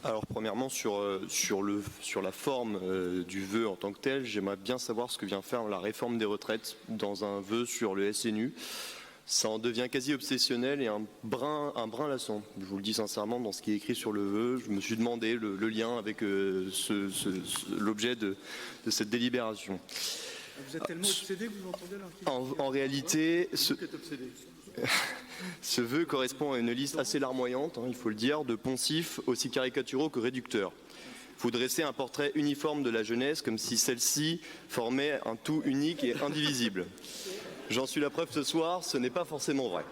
Alors premièrement, sur la forme du vœu en tant que tel, j'aimerais bien savoir ce que vient faire la réforme des retraites dans un vœu sur le SNU. Ça en devient quasi obsessionnel et un brin lassant. Je vous le dis sincèrement, dans ce qui est écrit sur le vœu, je me suis demandé le lien avec l'objet de cette délibération. Vous êtes tellement obsédé que vous entendez l'article. En réalité, ce vœu correspond à une liste assez larmoyante, il faut le dire, de poncifs aussi caricaturaux que réducteurs. Vous dressez un portrait uniforme de la jeunesse comme si celle-ci formait un tout unique et indivisible. J'en suis la preuve ce soir, ce n'est pas forcément vrai.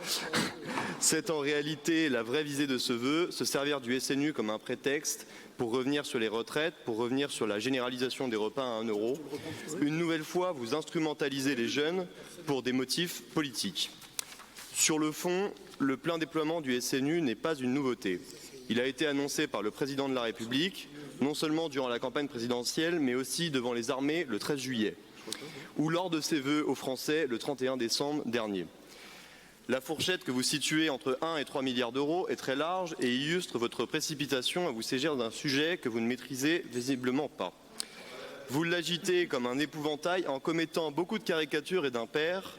C'est en réalité la vraie visée de ce vœu, se servir du SNU comme un prétexte pour revenir sur les retraites, pour revenir sur la généralisation des repas à 1 euro. Une nouvelle fois, vous instrumentalisez les jeunes pour des motifs politiques. Sur le fond, le plein déploiement du SNU n'est pas une nouveauté. Il a été annoncé par le président de la République, non seulement durant la campagne présidentielle, mais aussi devant les armées le 13 juillet, ou lors de ses vœux aux Français le 31 décembre dernier. La fourchette que vous situez entre 1 et 3 milliards d'euros est très large et illustre votre précipitation à vous saisir d'un sujet que vous ne maîtrisez visiblement pas. Vous l'agitez comme un épouvantail en commettant beaucoup de caricatures et d'impairs.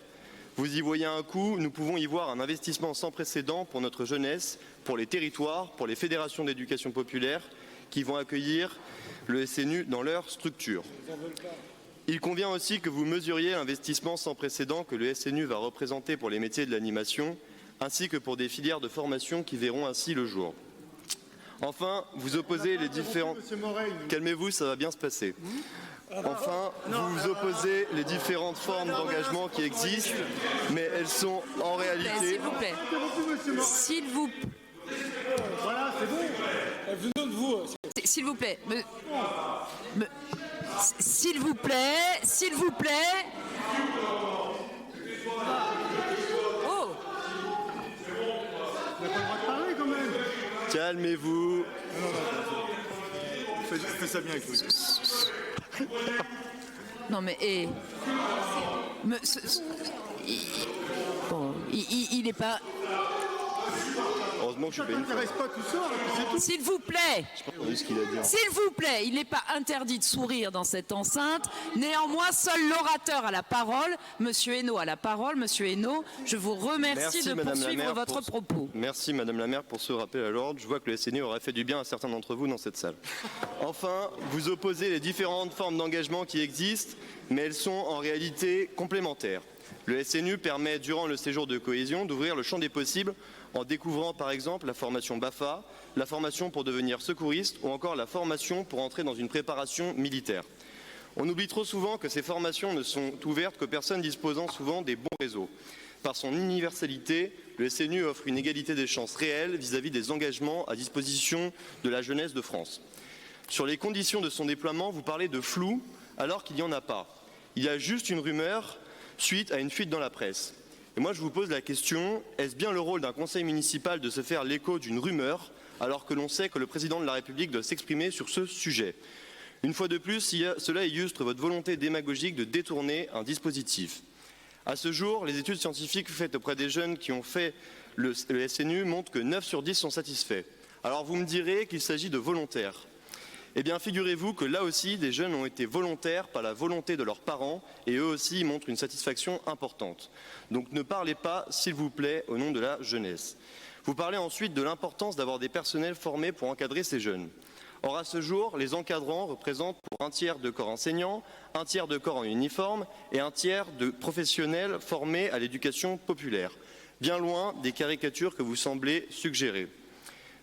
Vous y voyez un coup, nous pouvons y voir un investissement sans précédent pour notre jeunesse, pour les territoires, pour les fédérations d'éducation populaire qui vont accueillir le SNU dans leur structure. Il convient aussi que vous mesuriez l'investissement sans précédent que le SNU va représenter pour les métiers de l'animation, ainsi que pour des filières de formation qui verront ainsi le jour. Vous opposez les différents... Calmez-vous, ça va bien se passer. Vous opposez les différentes formes d'engagement qui existent, mais elles sont en réalité... S'il vous plaît. S'il vous plaît. Voilà, c'est bon. Venons de vous. S'il vous plaît. S'il vous plaît. S'il vous plaît. Oh. Vous n'avez pas le droit de parler quand même. Calmez-vous. Fais ça bien avec vous. Non mais il n'est pas. Heureusement que je Ça suis t'intéresse pas tout ça, c'est tout. S'il vous plaît. ce qu'il a dit. S'il vous plaît, il n'est pas interdit de sourire dans cette enceinte. Néanmoins, seul l'orateur a la parole. Monsieur Hainaut a la parole. Monsieur Hainaut, je vous remercie de poursuivre votre propos. Merci Madame la maire pour ce rappel à l'ordre. Je vois que le SNU aurait fait du bien à certains d'entre vous dans cette salle. Enfin, vous opposez les différentes formes d'engagement qui existent, mais elles sont en réalité complémentaires. Le SNU permet, durant le séjour de cohésion, d'ouvrir le champ des possibles en découvrant par exemple la formation BAFA, la formation pour devenir secouriste ou encore la formation pour entrer dans une préparation militaire. On oublie trop souvent que ces formations ne sont ouvertes qu'aux personnes disposant souvent des bons réseaux. Par son universalité, le SNU offre une égalité des chances réelles vis-à-vis des engagements à disposition de la jeunesse de France. Sur les conditions de son déploiement, vous parlez de flou alors qu'il n'y en a pas. Il y a juste une rumeur suite à une fuite dans la presse. Et moi je vous pose la question, est-ce bien le rôle d'un conseil municipal de se faire l'écho d'une rumeur alors que l'on sait que le président de la République doit s'exprimer sur ce sujet? Une fois de plus, cela illustre votre volonté démagogique de détourner un dispositif. À ce jour, les études scientifiques faites auprès des jeunes qui ont fait le SNU montrent que 9 sur 10 sont satisfaits. Alors vous me direz qu'il s'agit de volontaires. Eh bien, figurez-vous que là aussi, des jeunes ont été volontaires par la volonté de leurs parents et eux aussi montrent une satisfaction importante. Donc ne parlez pas, s'il vous plaît, au nom de la jeunesse. Vous parlez ensuite de l'importance d'avoir des personnels formés pour encadrer ces jeunes. Or, à ce jour, les encadrants représentent pour un tiers de corps enseignants, un tiers de corps en uniforme et un tiers de professionnels formés à l'éducation populaire. Bien loin des caricatures que vous semblez suggérer.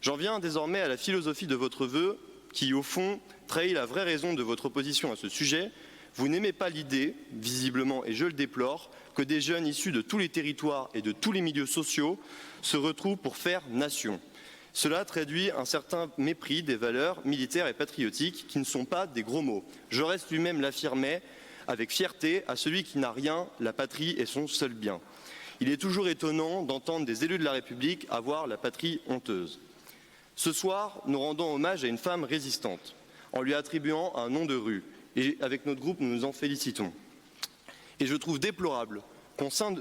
J'en viens désormais à la philosophie de votre vœu, qui, au fond, trahit la vraie raison de votre opposition à ce sujet. Vous n'aimez pas l'idée, visiblement, et je le déplore, que des jeunes issus de tous les territoires et de tous les milieux sociaux se retrouvent pour faire nation. Cela traduit un certain mépris des valeurs militaires et patriotiques qui ne sont pas des gros mots. Jaurès lui-même l'affirmait avec fierté, à celui qui n'a rien, la patrie est son seul bien. Il est toujours étonnant d'entendre des élus de la République avoir la patrie honteuse. Ce soir, nous rendons hommage à une femme résistante, en lui attribuant un nom de rue. Et avec notre groupe, nous nous en félicitons. Et je trouve déplorable qu'au sein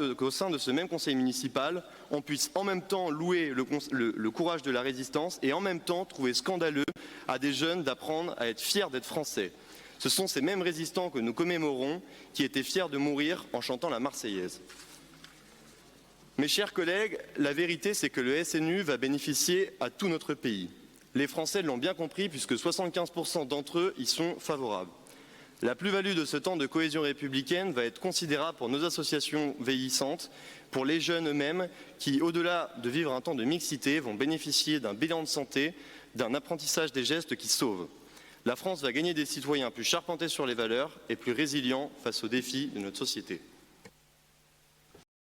de ce même conseil municipal, on puisse en même temps louer le courage de la résistance et en même temps trouver scandaleux à des jeunes d'apprendre à être fiers d'être français. Ce sont ces mêmes résistants que nous commémorons qui étaient fiers de mourir en chantant la Marseillaise. Mes chers collègues, la vérité c'est que le SNU va bénéficier à tout notre pays. Les Français l'ont bien compris puisque 75% d'entre eux y sont favorables. La plus-value de ce temps de cohésion républicaine va être considérable pour nos associations vieillissantes, pour les jeunes eux-mêmes qui, au-delà de vivre un temps de mixité, vont bénéficier d'un bilan de santé, d'un apprentissage des gestes qui sauvent. La France va gagner des citoyens plus charpentés sur les valeurs et plus résilients face aux défis de notre société.